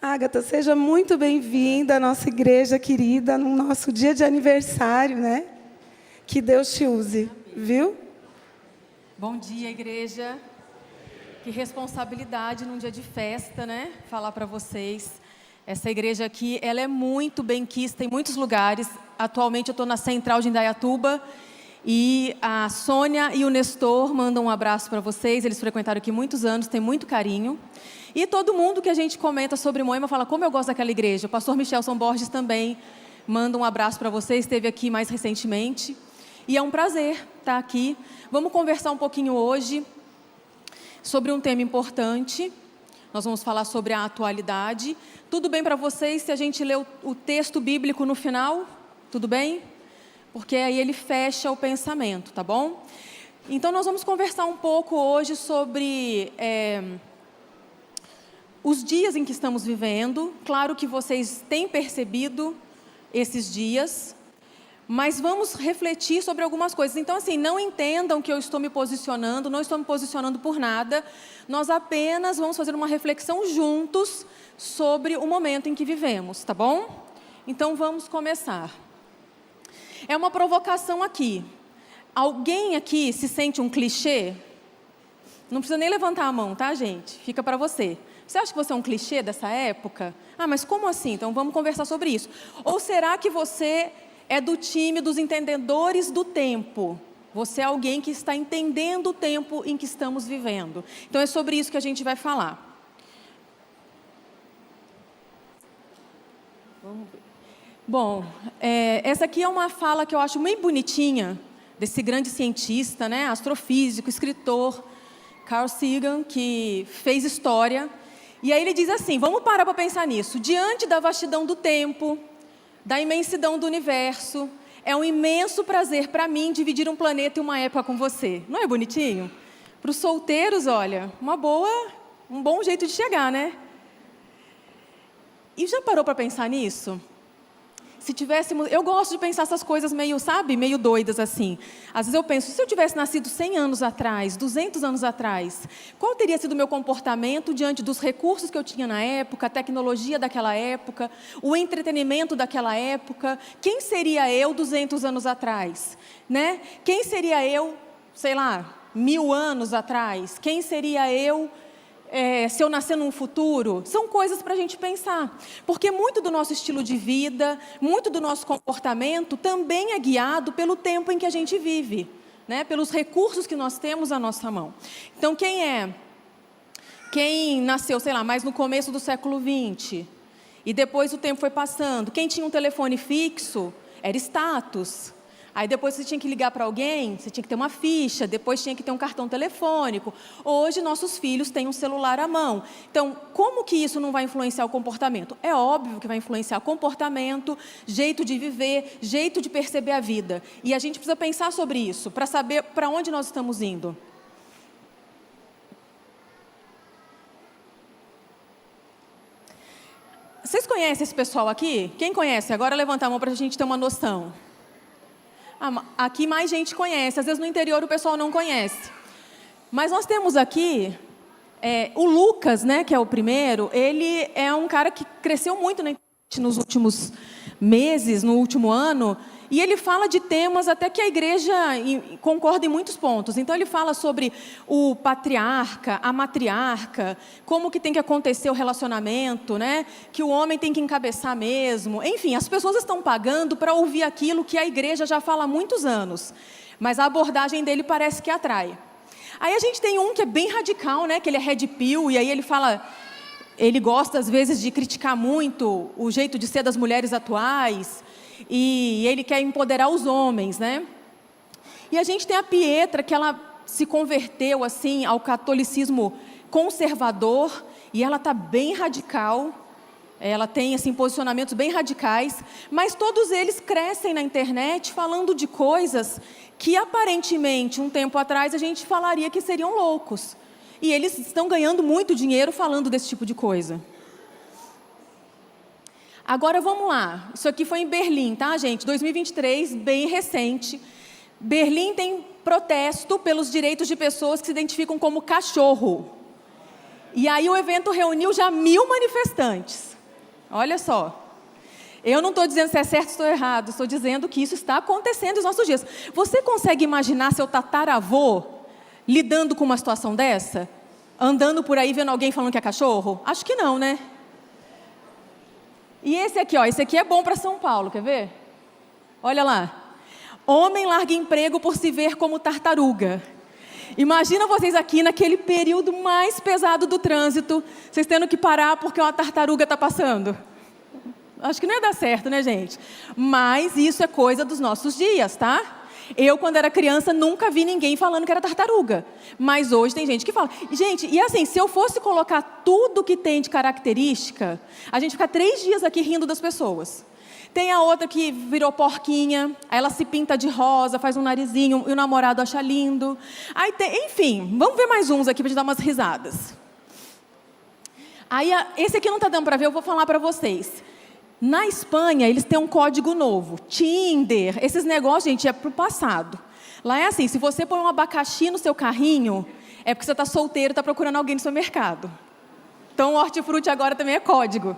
Agatha, seja muito bem-vinda à nossa igreja querida, no nosso dia de aniversário, né? Que Deus te use, viu? Bom dia, igreja. Que responsabilidade num dia de festa, né? Falar para vocês. Essa igreja aqui, ela é muito benquista em muitos lugares. Atualmente eu estou na Central de Indaiatuba e a Sônia e o Nestor mandam um abraço para vocês. Eles frequentaram aqui muitos anos, têm muito carinho. E todo mundo que a gente comenta sobre Moema fala como eu gosto daquela igreja. O pastor Michelson Borges também manda um abraço para vocês, esteve aqui mais recentemente. E é um prazer estar aqui. Vamos conversar um pouquinho hoje sobre um tema importante. Nós vamos falar sobre a atualidade. Tudo bem para vocês se a gente ler o texto bíblico no final? Tudo bem? Porque aí ele fecha o pensamento, tá bom? Então nós vamos conversar um pouco hoje sobre os dias em que estamos vivendo. Claro que vocês têm percebido esses dias, mas vamos refletir sobre algumas coisas. Então, assim, não entendam que eu estou me posicionando, não estou me posicionando por nada. Nós apenas vamos fazer uma reflexão juntos sobre o momento em que vivemos, tá bom? Então, vamos começar. É uma provocação aqui. Alguém aqui se sente um clichê? Não precisa nem levantar a mão, tá, gente? Fica para você. Você acha que você é um clichê dessa época? Ah, mas como assim? Então, vamos conversar sobre isso. Ou será que você é do time dos entendedores do tempo? Você é alguém que está entendendo o tempo em que estamos vivendo. Então, é sobre isso que a gente vai falar. Vamos ver. Bom, essa aqui é uma fala que eu acho muito bonitinha, desse grande cientista, né, astrofísico, escritor, Carl Sagan, que fez história. E aí ele diz assim, vamos parar para pensar nisso. Diante da vastidão do tempo, da imensidão do universo, é um imenso prazer para mim dividir um planeta e uma época com você. Não é bonitinho? Para os solteiros, olha, um bom jeito de chegar, né? E já parou para pensar nisso? Se tivéssemos, eu gosto de pensar essas coisas meio, sabe, meio doidas assim. Às vezes eu penso, se eu tivesse nascido 100 anos atrás, 200 anos atrás, qual teria sido o meu comportamento diante dos recursos que eu tinha na época, a tecnologia daquela época, o entretenimento daquela época? Quem seria eu 200 anos atrás, né? Quem seria eu, sei lá, 1000 anos atrás? Quem seria eu se eu nascer num futuro? São coisas para a gente pensar, porque muito do nosso estilo de vida, muito do nosso comportamento também é guiado pelo tempo em que a gente vive, né? Pelos recursos que nós temos à nossa mão. Então, quem nasceu, sei lá, mais no começo do século XX, e depois o tempo foi passando, quem tinha um telefone fixo, era status. Aí depois você tinha que ligar para alguém, você tinha que ter uma ficha, depois tinha que ter um cartão telefônico. Hoje nossos filhos têm um celular à mão. Então, como que isso não vai influenciar o comportamento? É óbvio que vai influenciar comportamento, jeito de viver, jeito de perceber a vida. E a gente precisa pensar sobre isso, para saber para onde nós estamos indo. Vocês conhecem esse pessoal aqui? Quem conhece? Agora levanta a mão para a gente ter uma noção. Aqui mais gente conhece, às vezes no interior o pessoal não conhece. Mas nós temos aqui, o Lucas, né, que é o primeiro, ele é um cara que cresceu muito na internet nos últimos meses, no último ano, e ele fala de temas até que a igreja concorda em muitos pontos. Então ele fala sobre o patriarca, a matriarca, como que tem que acontecer o relacionamento, né? Que o homem tem que encabeçar mesmo. Enfim, as pessoas estão pagando para ouvir aquilo que a igreja já fala há muitos anos, mas a abordagem dele parece que atrai. Aí a gente tem um que é bem radical, né? Que ele é red pill, e aí ele fala, ele gosta às vezes de criticar muito o jeito de ser das mulheres atuais, e ele quer empoderar os homens, né? E a gente tem a Pietra, que ela se converteu assim ao catolicismo conservador, e ela está bem radical, ela tem assim posicionamentos bem radicais, mas todos eles crescem na internet falando de coisas que aparentemente um tempo atrás a gente falaria que seriam loucos, e eles estão ganhando muito dinheiro falando desse tipo de coisa. Agora vamos lá, isso aqui foi em Berlim, tá, gente? 2023, bem recente. Berlim tem protesto pelos direitos de pessoas que se identificam como cachorro. E aí o evento reuniu já 1000 manifestantes. Olha só. Eu não estou dizendo se é certo ou se é errado, estou dizendo que isso está acontecendo nos nossos dias. Você consegue imaginar seu tataravô lidando com uma situação dessa? Andando por aí vendo alguém falando que é cachorro? Acho que não, né? E esse aqui, ó, esse aqui é bom para São Paulo, quer ver? Olha lá. Homem larga emprego por se ver como tartaruga. Imagina vocês aqui naquele período mais pesado do trânsito, vocês tendo que parar porque uma tartaruga está passando. Acho que não ia dar certo, né, gente? Mas isso é coisa dos nossos dias, tá? Eu, quando era criança, nunca vi ninguém falando que era tartaruga. Mas hoje tem gente que fala. Gente, e assim, se eu fosse colocar tudo que tem de característica, a gente fica 3 dias aqui rindo das pessoas. Tem a outra que virou porquinha, aí ela se pinta de rosa, faz um narizinho, e o namorado acha lindo. Aí tem, enfim, vamos ver mais uns aqui para gente dar umas risadas. Aí, esse aqui não está dando para ver, eu vou falar para vocês. Na Espanha, eles têm um código novo, Tinder, esses negócios, gente, é pro passado. Lá é assim, se você põe um abacaxi no seu carrinho, é porque você está solteiro e está procurando alguém no seu mercado. Então, o hortifruti agora também é código.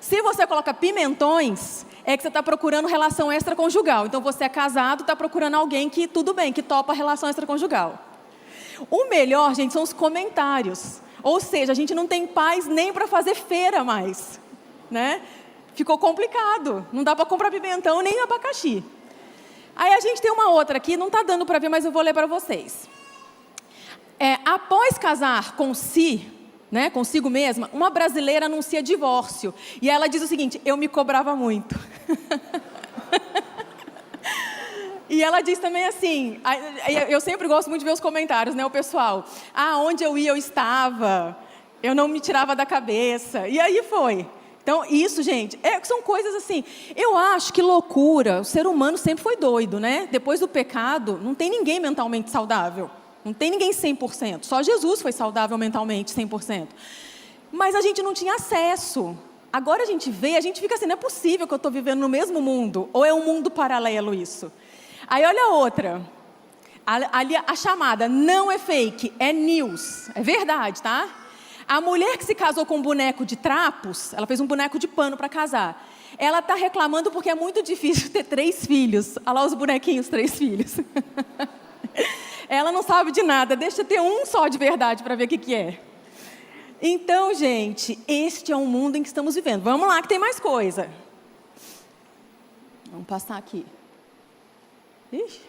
Se você coloca pimentões, é que você está procurando relação extraconjugal. Então, você é casado, está procurando alguém que, tudo bem, que topa a relação extraconjugal. O melhor, gente, são os comentários. Ou seja, a gente não tem paz nem para fazer feira mais, né? Ficou complicado, não dá para comprar pimentão nem abacaxi. Aí a gente tem uma outra aqui, não está dando para ver, mas eu vou ler para vocês. Após casar com si, né, consigo mesma, uma brasileira anuncia divórcio. E ela diz o seguinte: eu me cobrava muito. E ela diz também assim, eu sempre gosto muito de ver os comentários, né, o pessoal. Onde eu ia, eu estava, eu não me tirava da cabeça. E aí foi. Então, isso, gente, são coisas assim. Eu acho que loucura, o ser humano sempre foi doido, né? Depois do pecado, não tem ninguém mentalmente saudável. Não tem ninguém 100%. Só Jesus foi saudável mentalmente 100%. Mas a gente não tinha acesso. Agora a gente vê, a gente fica assim, não é possível que eu estou vivendo no mesmo mundo. Ou é um mundo paralelo isso? Aí olha a outra. Ali a chamada não é fake, é news. É verdade, tá? A mulher que se casou com um boneco de trapos, ela fez um boneco de pano para casar. Ela está reclamando porque é muito difícil ter 3 filhos. Olha lá os bonequinhos, 3 filhos. Ela não sabe de nada, deixa eu ter um só de verdade para ver o que é. Então, gente, este é o mundo em que estamos vivendo. Vamos lá que tem mais coisa. Vamos passar aqui. Ixi.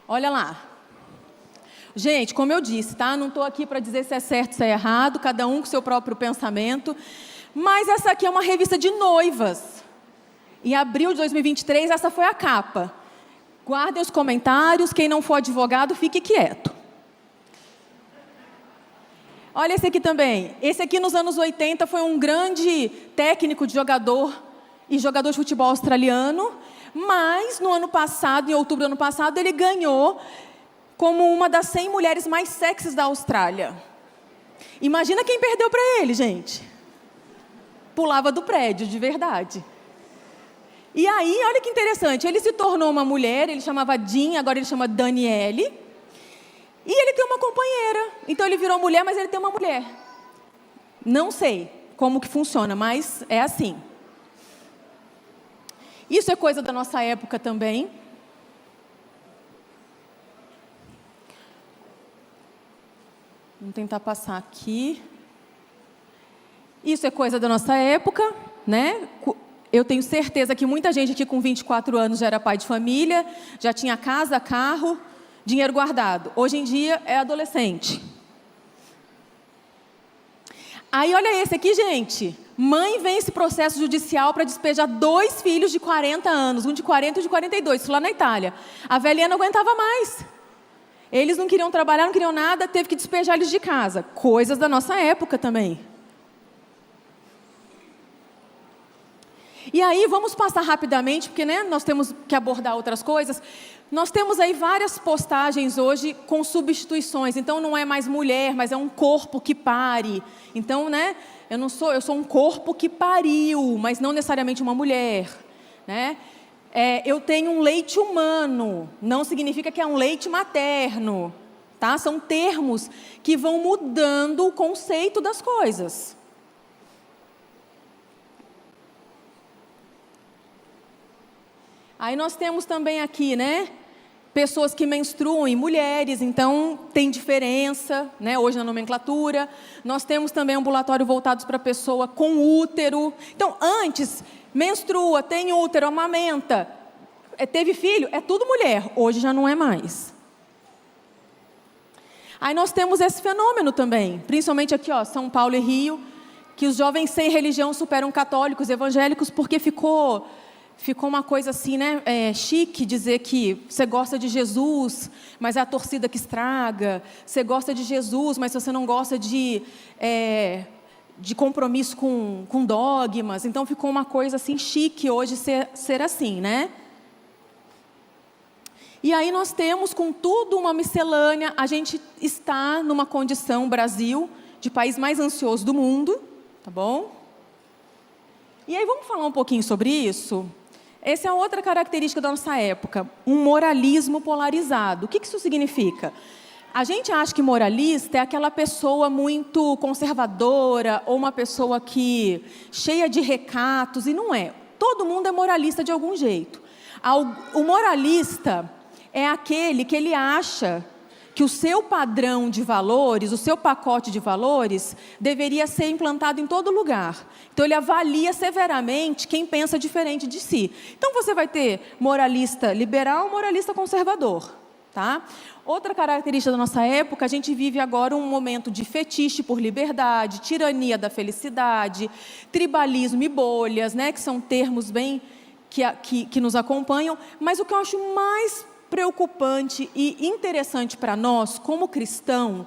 Olha lá. Gente, como eu disse, tá? Não estou aqui para dizer se é certo ou se é errado, cada um com seu próprio pensamento. Mas essa aqui é uma revista de noivas. Em abril de 2023, essa foi a capa. Guardem os comentários, quem não for advogado, fique quieto. Olha esse aqui também. Esse aqui nos anos 80 foi um grande técnico de jogador e jogador de futebol australiano. Mas no ano passado, em outubro do ano passado, ele ganhou como uma das 100 mulheres mais sexys da Austrália. Imagina quem perdeu para ele, gente. Pulava do prédio, de verdade. E aí, olha que interessante, ele se tornou uma mulher, ele chamava Jean, agora ele chama Daniele. E ele tem uma companheira. Então ele virou mulher, mas ele tem uma mulher. Não sei como que funciona, mas é assim. Isso é coisa da nossa época também. Vamos tentar passar aqui. Isso é coisa da nossa época, né? Eu tenho certeza que muita gente aqui com 24 anos já era pai de família, já tinha casa, carro, dinheiro guardado. Hoje em dia é adolescente. Aí olha esse aqui, gente. Mãe vence processo judicial para despejar 2 filhos de 40 anos, um de 40 e um de 42, isso lá na Itália. A velhinha não aguentava mais. Eles não queriam trabalhar, não queriam nada, teve que despejar eles de casa. Coisas da nossa época também. E aí, vamos passar rapidamente, porque né, nós temos que abordar outras coisas. Nós temos aí várias postagens hoje com substituições. Então, não é mais mulher, mas é um corpo que pare. Então, né, eu sou um corpo que pariu, mas não necessariamente uma mulher, né? Eu tenho um leite humano, não significa que é um leite materno, tá? São termos que vão mudando o conceito das coisas. Aí nós temos também aqui, né? Pessoas que menstruam e mulheres, então tem diferença, né? Hoje na nomenclatura. Nós temos também ambulatório voltados para pessoa com útero. Então, antes, menstrua, tem útero, amamenta, teve filho, é tudo mulher. Hoje já não é mais. Aí nós temos esse fenômeno também, principalmente aqui, ó, São Paulo e Rio, que os jovens sem religião superam católicos, evangélicos, porque ficou uma coisa assim, né, chique dizer que você gosta de Jesus, mas é a torcida que estraga. Você gosta de Jesus, mas você não gosta de compromisso com dogmas. Então ficou uma coisa assim chique hoje ser assim, né? E aí nós temos, com tudo, uma miscelânea. A gente está numa condição, Brasil, de país mais ansioso do mundo, tá bom? E aí vamos falar um pouquinho sobre isso? Essa é outra característica da nossa época, um moralismo polarizado. O que isso significa? A gente acha que moralista é aquela pessoa muito conservadora, ou uma pessoa que cheia de recatos, e não é. Todo mundo é moralista de algum jeito. O moralista é aquele que ele acha que o seu padrão de valores, o seu pacote de valores, deveria ser implantado em todo lugar. Então, ele avalia severamente quem pensa diferente de si. Então, você vai ter moralista liberal, moralista conservador. Tá? Outra característica da nossa época, a gente vive agora um momento de fetiche por liberdade, tirania da felicidade, tribalismo e bolhas, né, que são termos bem que nos acompanham. Mas o que eu acho mais preocupante e interessante para nós, como cristão,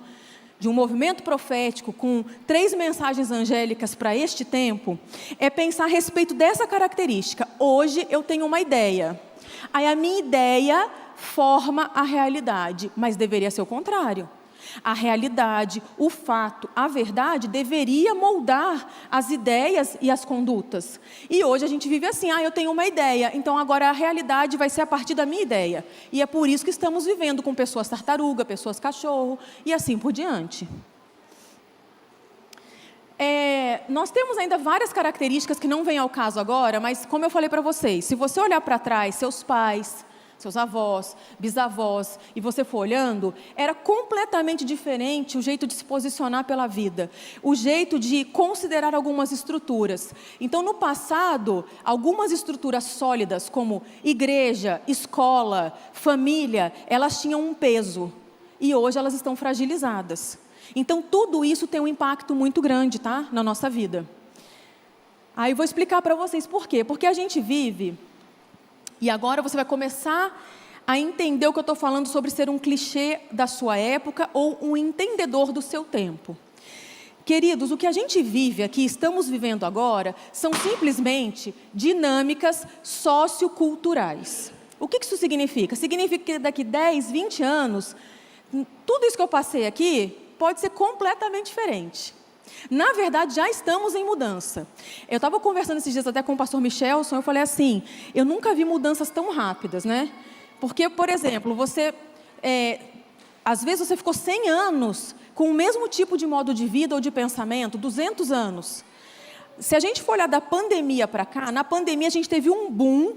de um movimento profético com 3 mensagens angélicas para este tempo, é pensar a respeito dessa característica. Hoje eu tenho uma ideia, aí a minha ideia forma a realidade, mas deveria ser o contrário. A realidade, o fato, a verdade deveria moldar as ideias e as condutas. E hoje a gente vive assim, eu tenho uma ideia, então agora a realidade vai ser a partir da minha ideia. E é por isso que estamos vivendo com pessoas tartaruga, pessoas cachorro e assim por diante. Nós temos ainda várias características que não vêm ao caso agora, mas como eu falei para vocês, se você olhar para trás, seus pais, seus avós, bisavós, e você for olhando, era completamente diferente o jeito de se posicionar pela vida, o jeito de considerar algumas estruturas. Então, no passado, algumas estruturas sólidas, como igreja, escola, família, elas tinham um peso, e hoje elas estão fragilizadas. Então, tudo isso tem um impacto muito grande, tá? Na nossa vida. Aí eu vou explicar para vocês por quê. Porque a gente vive... E agora você vai começar a entender o que eu estou falando sobre ser um clichê da sua época ou um entendedor do seu tempo. Queridos, o que a gente vive aqui, estamos vivendo agora, são simplesmente dinâmicas socioculturais. O que isso significa? Significa que daqui 10, 20 anos, tudo isso que eu passei aqui pode ser completamente diferente. Na verdade, já estamos em mudança. Eu estava conversando esses dias até com o pastor Michelson, eu falei assim, eu nunca vi mudanças tão rápidas, né? Porque, por exemplo, às vezes você ficou 100 anos com o mesmo tipo de modo de vida ou de pensamento, 200 anos. Se a gente for olhar da pandemia para cá, na pandemia a gente teve um boom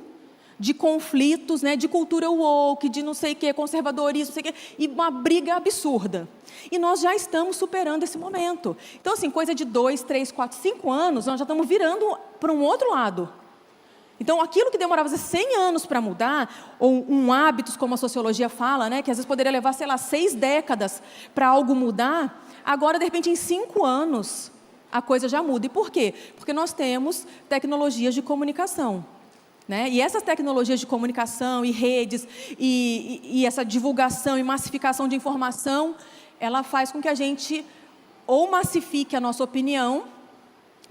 de conflitos, né, de cultura woke, de não sei o que, conservadorismo, não sei o que, e uma briga absurda. E nós já estamos superando esse momento. Então, assim, coisa de 2, 3, 4, 5 anos, nós já estamos virando para um outro lado. Então, aquilo que demorava 100 anos para mudar, ou hábitos, como a sociologia fala, né, que às vezes poderia levar, 6 décadas para algo mudar, agora, de repente, em 5 anos, a coisa já muda. E por quê? Porque nós temos tecnologias de comunicação. Né? E essas tecnologias de comunicação e redes, e essa divulgação e massificação de informação, ela faz com que a gente ou massifique a nossa opinião,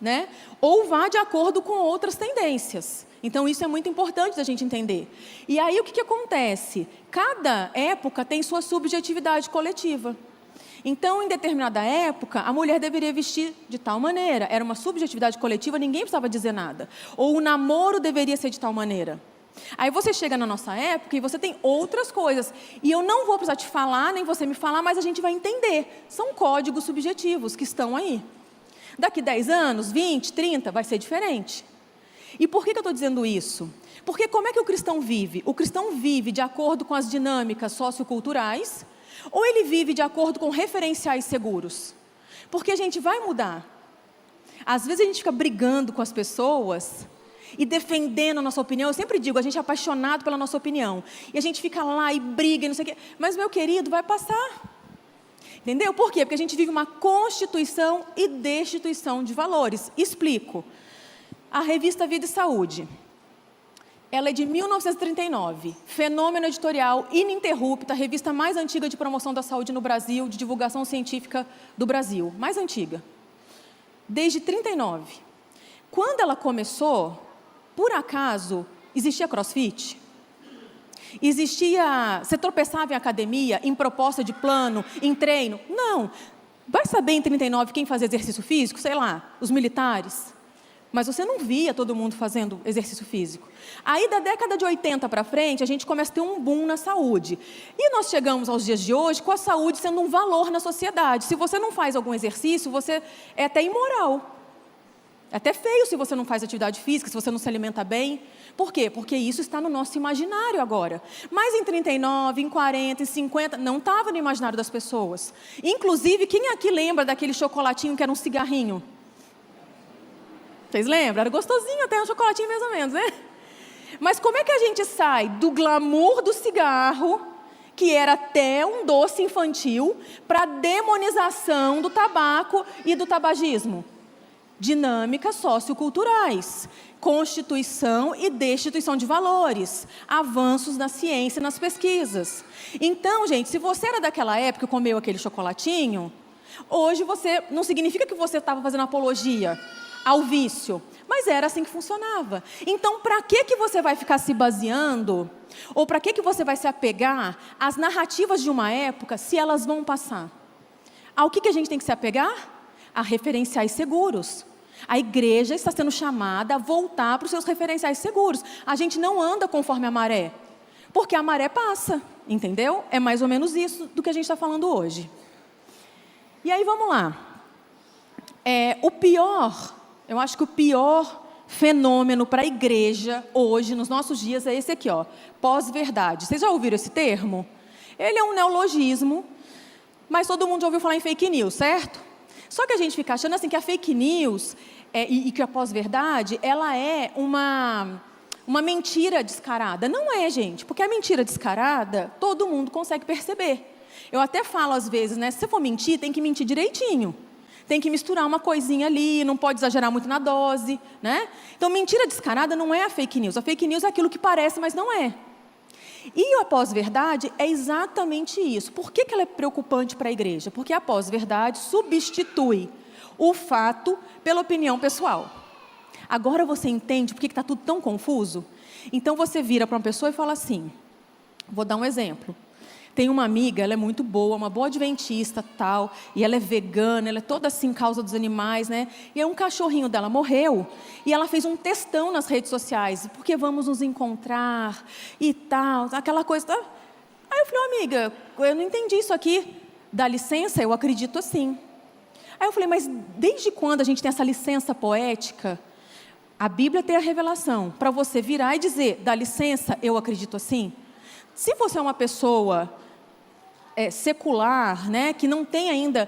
né? Ou vá de acordo com outras tendências. Então, isso é muito importante da gente entender. E aí, o que acontece? Cada época tem sua subjetividade coletiva. Então, em determinada época, a mulher deveria vestir de tal maneira. Era uma subjetividade coletiva, ninguém precisava dizer nada. Ou o namoro deveria ser de tal maneira. Aí você chega na nossa época e você tem outras coisas. E eu não vou precisar te falar, nem você me falar, mas a gente vai entender. São códigos subjetivos que estão aí. Daqui 10 anos, 20, 30, vai ser diferente. E por que eu estou dizendo isso? Porque como é que o cristão vive? O cristão vive de acordo com as dinâmicas socioculturais ou ele vive de acordo com referenciais seguros? Porque a gente vai mudar. Às vezes a gente fica brigando com as pessoas e defendendo a nossa opinião. Eu sempre digo, a gente é apaixonado pela nossa opinião. E a gente fica lá e briga e não sei o quê. Mas, meu querido, vai passar. Entendeu? Por quê? Porque a gente vive uma constituição e destituição de valores. Explico. A revista Vida e Saúde, ela é de 1939. Fenômeno editorial ininterrupta, a revista mais antiga de promoção da saúde no Brasil, de divulgação científica do Brasil. Mais antiga. Desde 39. Quando ela começou, por acaso, existia CrossFit? Você tropeçava em academia, em proposta de plano, em treino? Não. Vai saber em 39 quem fazia exercício físico? Sei lá, os militares. Mas você não via todo mundo fazendo exercício físico. Aí, da década de 80 para frente, a gente começa a ter um boom na saúde. E nós chegamos aos dias de hoje com a saúde sendo um valor na sociedade. Se você não faz algum exercício, você é até imoral. É até feio se você não faz atividade física, se você não se alimenta bem. Por quê? Porque isso está no nosso imaginário agora. Mas em 39, em 40, em 50, não estava no imaginário das pessoas. Inclusive, quem aqui lembra daquele chocolatinho que era um cigarrinho? Vocês lembram? Era gostosinho até, um chocolatinho mais ou menos, né? Mas como é que a gente sai do glamour do cigarro, que era até um doce infantil, para a demonização do tabaco e do tabagismo? Dinâmicas socioculturais, constituição e destituição de valores, avanços na ciência e nas pesquisas. Então, gente, se você era daquela época e comeu aquele chocolatinho, hoje você, não significa que você estava fazendo apologia ao vício, mas era assim que funcionava. Então, para que você vai ficar se baseando, ou para que você vai se apegar às narrativas de uma época, se elas vão passar? Ao que a gente tem que se apegar? A referenciais seguros. A igreja está sendo chamada a voltar para os seus referenciais seguros. A gente não anda conforme a maré, porque a maré passa, entendeu? É mais ou menos isso do que a gente está falando hoje. E aí, vamos lá. Eu acho que o pior fenômeno para a igreja hoje, nos nossos dias, é esse aqui, ó, pós-verdade. Vocês já ouviram esse termo? Ele é um neologismo, mas todo mundo já ouviu falar em fake news, certo? Só que a gente fica achando assim que a fake news e que a pós-verdade, ela é uma mentira descarada. Não é, gente, porque a mentira descarada, todo mundo consegue perceber. Eu até falo às vezes, né, se você for mentir, tem que mentir direitinho. Tem que misturar uma coisinha ali, não pode exagerar muito na dose, né? Então, mentira descarada não é a fake news. A fake news é aquilo que parece, mas não é. E a pós-verdade é exatamente isso. Por que ela é preocupante para a igreja? Porque a pós-verdade substitui o fato pela opinião pessoal. Agora você entende por que está tudo tão confuso? Então, você vira para uma pessoa e fala assim, vou dar um exemplo. Tem uma amiga, ela é muito boa, uma boa adventista, tal, e ela é vegana, ela é toda assim, causa dos animais, né? E aí um cachorrinho dela morreu, e ela fez um textão nas redes sociais, porque vamos nos encontrar, e tal, aquela coisa. Tá? Aí eu falei, amiga, eu não entendi isso aqui. Dá licença? Eu acredito assim. Aí eu falei, mas desde quando a gente tem essa licença poética? A Bíblia tem a revelação, para você virar e dizer, dá licença, eu acredito assim? Se você é uma pessoa secular, né, que não tem ainda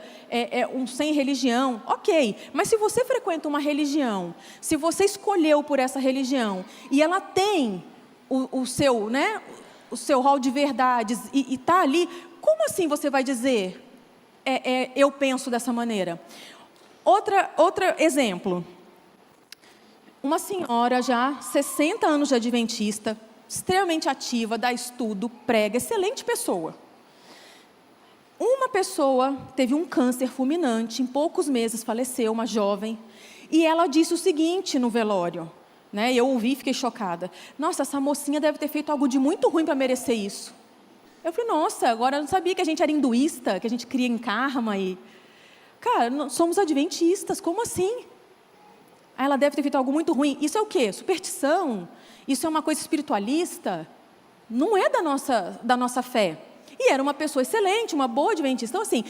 um sem religião, ok. Mas se você frequenta uma religião, se você escolheu por essa religião e ela tem o seu hall de verdades e está ali, como assim você vai dizer, eu penso dessa maneira? Outro exemplo. Uma senhora já, 60 anos de adventista, extremamente ativa, dá estudo, prega, excelente pessoa. Uma pessoa teve um câncer fulminante, em poucos meses faleceu, uma jovem, e ela disse o seguinte no velório, né? Eu ouvi e fiquei chocada. Nossa, essa mocinha deve ter feito algo de muito ruim para merecer isso. Eu falei, nossa, agora eu não sabia que a gente era hinduísta, que a gente cria em karma e... Cara, nós somos adventistas, como assim? Ela deve ter feito algo muito ruim. Isso é o quê? Superstição? Isso é uma coisa espiritualista? Não é da nossa fé. E era uma pessoa excelente, uma boa adventista. Então, assim,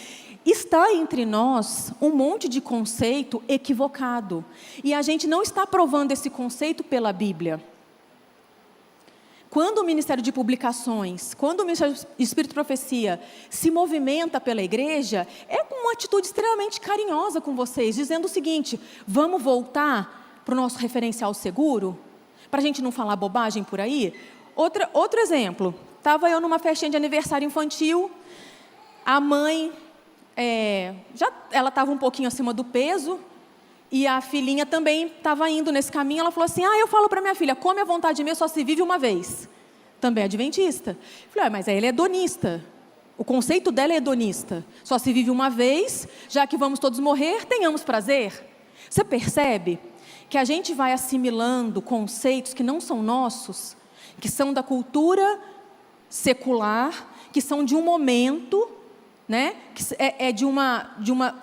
está entre nós um monte de conceito equivocado. E a gente não está provando esse conceito pela Bíblia. Quando o Ministério de Publicações, quando o Ministério de Espírito e Profecia se movimenta pela igreja, é com uma atitude extremamente carinhosa com vocês, dizendo o seguinte: vamos voltar para o nosso referencial seguro? Para a gente não falar bobagem por aí? Outro exemplo, estava eu numa festinha de aniversário infantil, a mãe, ela estava um pouquinho acima do peso, e a filhinha também estava indo nesse caminho. Ela falou assim: eu falo para minha filha, come à vontade mesmo, só se vive uma vez. Também é adventista. Eu falei: mas aí ela é hedonista. O conceito dela é hedonista. Só se vive uma vez, já que vamos todos morrer, tenhamos prazer. Você percebe que a gente vai assimilando conceitos que não são nossos, que são da cultura secular, que são de um momento, né, que é de uma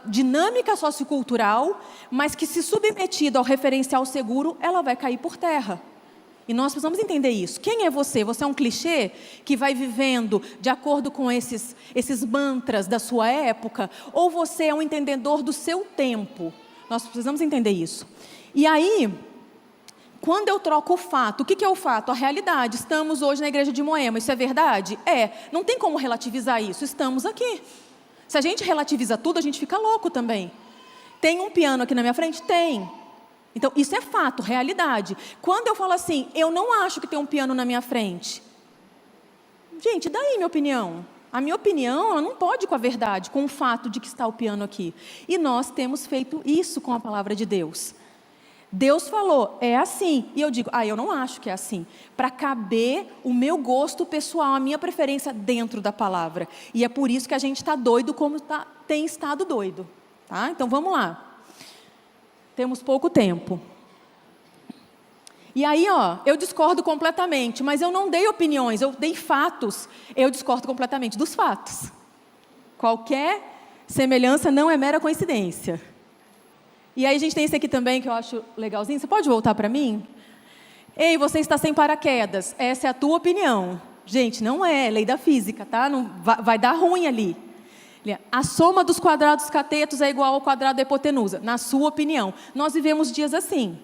dinâmica sociocultural, mas que, se submetido ao referencial seguro, ela vai cair por terra. E nós precisamos entender isso. Quem é você? Você é um clichê que vai vivendo de acordo com esses mantras da sua época? Ou você é um entendedor do seu tempo? Nós precisamos entender isso. E aí, quando eu troco o fato, o que é o fato? A realidade. Estamos hoje na igreja de Moema, isso é verdade? Não tem como relativizar isso, estamos aqui. Se a gente relativiza tudo, a gente fica louco também. Tem um piano aqui na minha frente? Tem. Então, isso é fato, realidade. Quando eu falo assim, eu não acho que tem um piano na minha frente. Gente, daí minha opinião? A minha opinião, ela não pode ir com a verdade, com o fato de que está o piano aqui. E nós temos feito isso com a palavra de Deus. Deus falou, é assim. E eu digo, eu não acho que é assim. Para caber o meu gosto pessoal, a minha preferência dentro da palavra. E é por isso que a gente está doido como tem estado doido. Tá? Então vamos lá. Temos pouco tempo. E aí, eu discordo completamente, mas eu não dei opiniões, eu dei fatos. Eu discordo completamente dos fatos. Qualquer semelhança não é mera coincidência. E aí a gente tem esse aqui também, que eu acho legalzinho. Você pode voltar para mim? Ei, você está sem paraquedas. Essa é a tua opinião. Gente, não é lei da física, tá? Não, vai dar ruim ali. A soma dos quadrados catetos é igual ao quadrado da hipotenusa. Na sua opinião. Nós vivemos dias assim.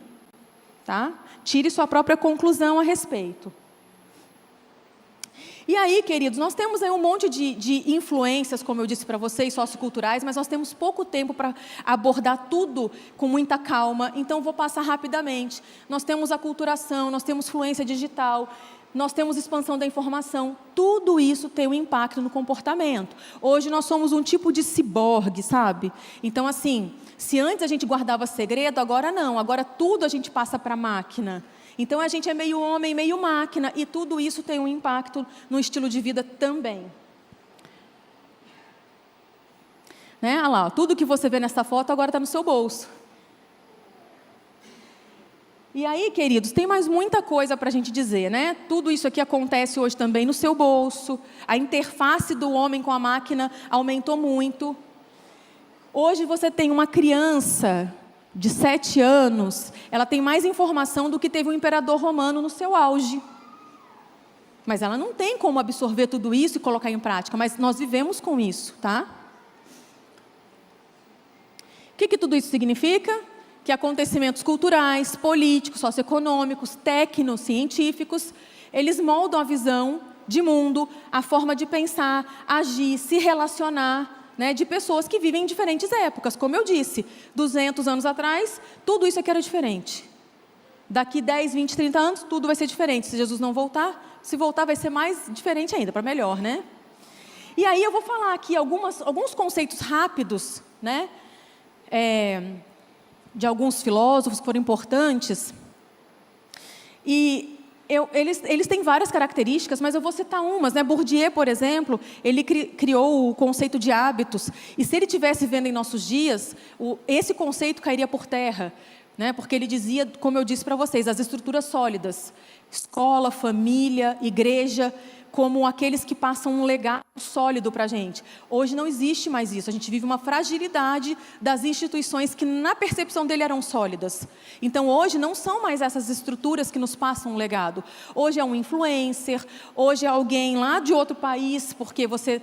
Tá? Tire sua própria conclusão a respeito. E aí, queridos, nós temos aí um monte de influências, como eu disse para vocês, socioculturais, mas nós temos pouco tempo para abordar tudo com muita calma, então vou passar rapidamente. Nós temos aculturação, nós temos fluência digital, nós temos expansão da informação, tudo isso tem um impacto no comportamento. Hoje nós somos um tipo de ciborgue, sabe? Então, assim, se antes a gente guardava segredo, agora não, agora tudo a gente passa para a máquina. Então, a gente é meio homem, meio máquina, e tudo isso tem um impacto no estilo de vida também. Né? Olha lá, tudo que você vê nessa foto agora está no seu bolso. E aí, queridos, tem mais muita coisa para a gente dizer, né? Tudo isso aqui acontece hoje também no seu bolso. A interface do homem com a máquina aumentou muito. Hoje você tem uma criança de 7 anos, ela tem mais informação do que teve um imperador romano no seu auge. Mas ela não tem como absorver tudo isso e colocar em prática, mas nós vivemos com isso, tá? O que tudo isso significa? Que acontecimentos culturais, políticos, socioeconômicos, tecnocientíficos, eles moldam a visão de mundo, a forma de pensar, agir, se relacionar, né, de pessoas que vivem em diferentes épocas. Como eu disse, 200 anos atrás, tudo isso aqui era diferente. Daqui 10, 20, 30 anos, tudo vai ser diferente. Se Jesus não voltar, se voltar vai ser mais diferente ainda, para melhor, né? E aí eu vou falar aqui alguns conceitos rápidos, né, de alguns filósofos que foram importantes. E eles têm várias características, mas eu vou citar umas, né? Bourdieu, por exemplo, ele criou o conceito de hábitos. E se ele estivesse vivendo em nossos dias, esse conceito cairia por terra, né? Porque ele dizia, como eu disse para vocês, as estruturas sólidas, escola, família, igreja, como aqueles que passam um legado sólido para a gente. Hoje não existe mais isso. A gente vive uma fragilidade das instituições que, na percepção dele, eram sólidas. Então, hoje, não são mais essas estruturas que nos passam um legado. Hoje é um influencer, hoje é alguém lá de outro país, porque você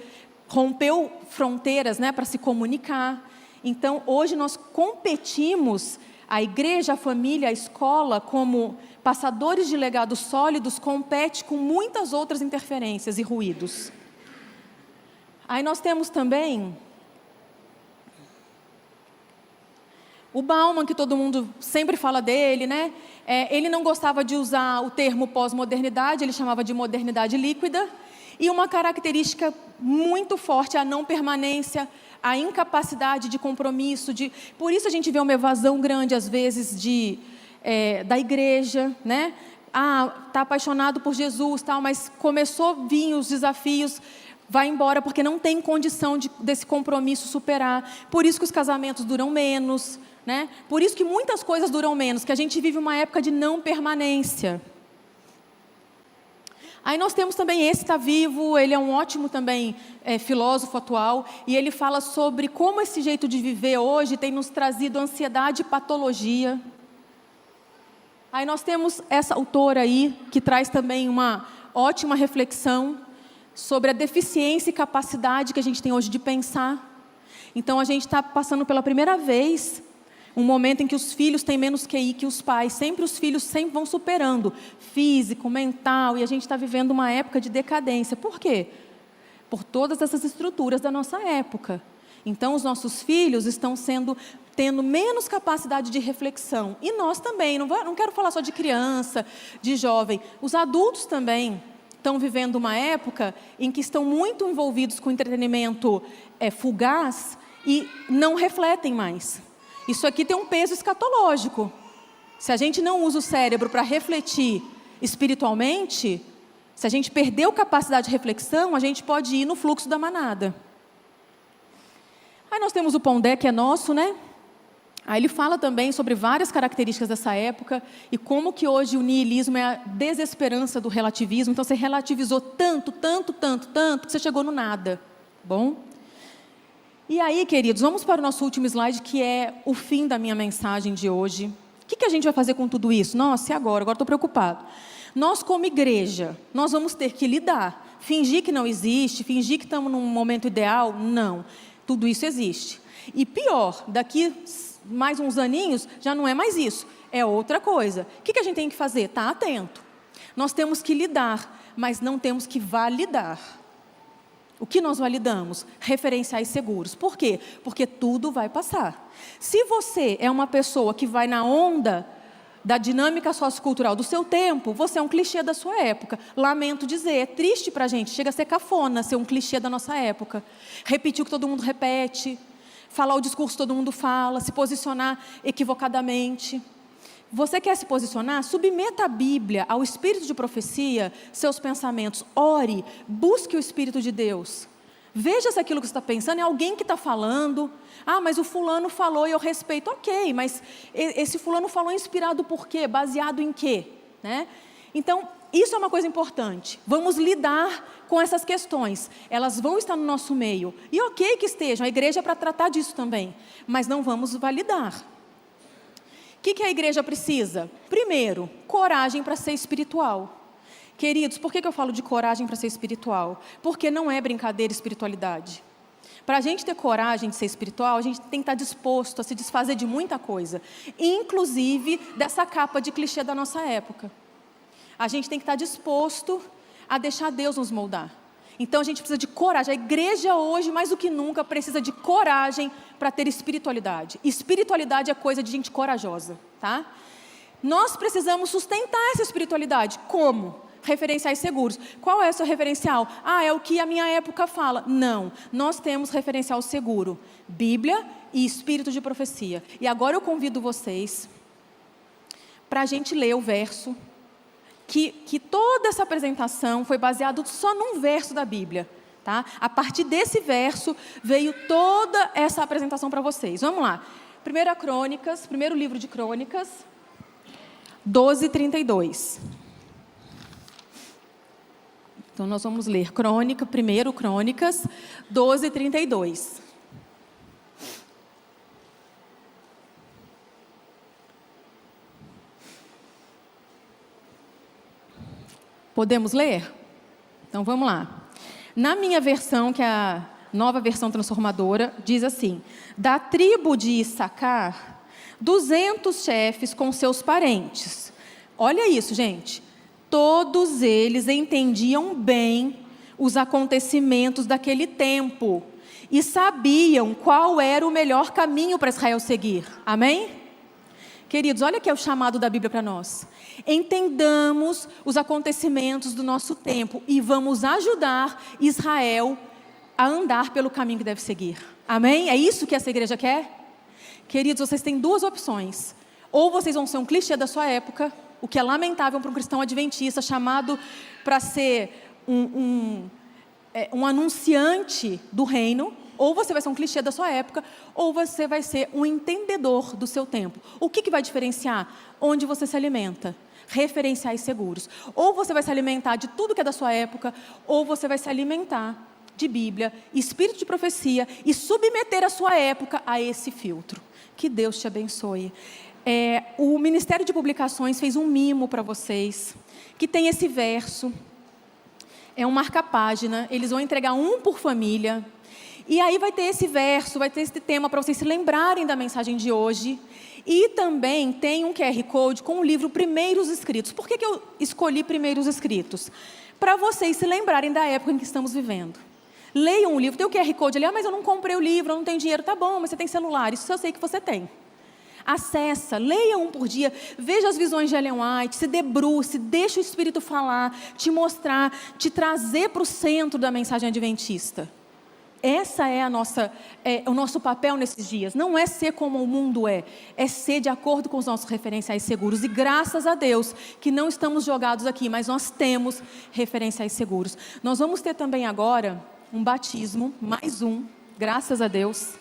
rompeu fronteiras, né, para se comunicar. Então, hoje nós competimos, a igreja, a família, a escola, como passadores de legados sólidos, compete com muitas outras interferências e ruídos. Aí nós temos também o Bauman, que todo mundo sempre fala dele, né? Ele não gostava de usar o termo pós-modernidade, ele chamava de modernidade líquida. E uma característica muito forte é a não permanência, a incapacidade de compromisso. Por isso a gente vê uma evasão grande, às vezes, da igreja, né? Está apaixonado por Jesus, tal, mas começou a vir os desafios, vai embora porque não tem condição desse compromisso superar. Por isso que os casamentos duram menos, né? Por isso que muitas coisas duram menos, que a gente vive uma época de não permanência. Aí nós temos também esse está vivo, ele é um ótimo também filósofo atual, e ele fala sobre como esse jeito de viver hoje tem nos trazido ansiedade e patologia. Aí nós temos essa autora aí, que traz também uma ótima reflexão sobre a deficiência e capacidade que a gente tem hoje de pensar. Então a gente está passando pela primeira vez um momento em que os filhos têm menos QI que os pais. Sempre os filhos sempre vão superando, físico, mental, e a gente está vivendo uma época de decadência. Por quê? Por todas essas estruturas da nossa época. Então os nossos filhos estão tendo menos capacidade de reflexão. E nós também, não quero falar só de criança, de jovem. Os adultos também estão vivendo uma época em que estão muito envolvidos com entretenimento fugaz e não refletem mais. Isso aqui tem um peso escatológico. Se a gente não usa o cérebro para refletir espiritualmente, se a gente perdeu capacidade de reflexão, a gente pode ir no fluxo da manada. Aí nós temos o Pondé, que é nosso, né? Aí ele fala também sobre várias características dessa época e como que hoje o niilismo é a desesperança do relativismo. Então você relativizou tanto, que você chegou no nada. Bom? E aí, queridos, vamos para o nosso último slide, que é o fim da minha mensagem de hoje. O que a gente vai fazer com tudo isso? Nossa, e agora? Agora estou preocupado. Nós, como igreja, nós vamos ter que lidar. Fingir que não existe, fingir que estamos num momento ideal, não. Tudo isso existe. E pior, daqui mais uns aninhos, já não é mais isso. É outra coisa. O que a gente tem que fazer? Estar atento. Nós temos que lidar, mas não temos que validar. O que nós validamos? Referenciais seguros. Por quê? Porque tudo vai passar. Se você é uma pessoa que vai na onda da dinâmica sociocultural do seu tempo, você é um clichê da sua época. Lamento dizer, é triste pra gente, chega a ser cafona ser um clichê da nossa época. Repetir o que todo mundo repete, falar o discurso que todo mundo fala, se posicionar equivocadamente. Você quer se posicionar? Submeta a Bíblia ao Espírito de profecia, seus pensamentos. Ore, busque o Espírito de Deus. Veja se aquilo que você está pensando é alguém que está falando. Mas o fulano falou e eu respeito. Ok, mas esse fulano falou inspirado por quê? Baseado em quê? Né? Então, isso é uma coisa importante. Vamos lidar com essas questões. Elas vão estar no nosso meio. E ok que estejam, a igreja é para tratar disso também. Mas não vamos validar. O que a igreja precisa? Primeiro, coragem para ser espiritual. Queridos, por que eu falo de coragem para ser espiritual? Porque não é brincadeira espiritualidade. Para a gente ter coragem de ser espiritual, a gente tem que estar disposto a se desfazer de muita coisa, inclusive dessa capa de clichê da nossa época. A gente tem que estar disposto a deixar Deus nos moldar. Então a gente precisa de coragem. A igreja hoje, mais do que nunca, precisa de coragem para ter espiritualidade. Espiritualidade é coisa de gente corajosa, tá? Nós precisamos sustentar essa espiritualidade. Como? Referenciais seguros. Qual é o seu referencial? É o que a minha época fala. Não, nós temos referencial seguro. Bíblia e Espírito de profecia. E agora eu convido vocês para a gente ler o verso que toda essa apresentação foi baseada só num verso da Bíblia. Tá? A partir desse verso veio toda essa apresentação para vocês. Vamos lá. Primeiro livro de Crônicas, 12:32. Então nós vamos ler Crônicas, 12:32. Podemos ler? Então vamos lá. Na minha versão, que é Nova Versão Transformadora, diz assim: da tribo de Issacar, 200 chefes com seus parentes. Olha isso, gente. Todos eles entendiam bem os acontecimentos daquele tempo e sabiam qual era o melhor caminho para Israel seguir. Amém? Queridos, olha que é o chamado da Bíblia para nós. Entendamos os acontecimentos do nosso tempo e vamos ajudar Israel a andar pelo caminho que deve seguir. Amém? É isso que essa igreja quer? Queridos, vocês têm duas opções. Ou vocês vão ser um clichê da sua época, o que é lamentável para um cristão adventista chamado para ser um anunciante do reino. Ou você vai ser um clichê da sua época, ou você vai ser um entendedor do seu tempo. O que vai diferenciar? Onde você se alimenta. Referenciais seguros. Ou você vai se alimentar de tudo que é da sua época, ou você vai se alimentar de Bíblia, espírito de profecia e submeter a sua época a esse filtro. Que Deus te abençoe. O Ministério de Publicações fez um mimo para vocês, que tem esse verso. É um marca-página, eles vão entregar um por família. E aí vai ter esse verso, vai ter esse tema para vocês se lembrarem da mensagem de hoje. E também tem um QR Code com o livro Primeiros Escritos. Por que eu escolhi Primeiros Escritos? Para vocês se lembrarem da época em que estamos vivendo. Leiam o livro, tem o QR Code ali, mas eu não comprei o livro, eu não tenho dinheiro. Tá bom, mas você tem celular, isso eu sei que você tem. Acessa, leia um por dia, veja as visões de Ellen White, se debruce, deixa o Espírito falar, te mostrar, te trazer para o centro da mensagem adventista. Essa é o nosso papel nesses dias. Não é ser como o mundo é ser de acordo com os nossos referenciais seguros. E graças a Deus que não estamos jogados aqui, mas nós temos referenciais seguros. Nós vamos ter também agora um batismo, mais um, graças a Deus,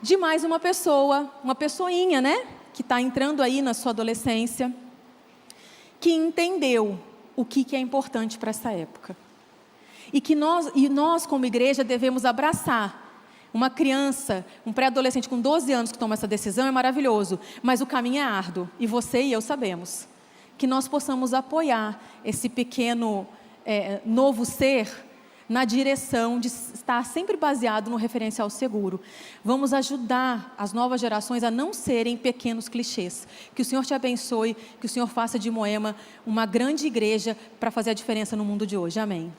de mais uma pessoa, uma pessoinha, né? Que está entrando aí na sua adolescência, que entendeu o que é importante para essa época. E nós, como igreja, devemos abraçar. Uma criança, um pré-adolescente com 12 anos que toma essa decisão é maravilhoso, mas o caminho é árduo, e você e eu sabemos. Que nós possamos apoiar esse pequeno novo ser na direção de estar sempre baseado no referencial seguro. Vamos ajudar as novas gerações a não serem pequenos clichês. Que o Senhor te abençoe, que o Senhor faça de Moema uma grande igreja para fazer a diferença no mundo de hoje. Amém.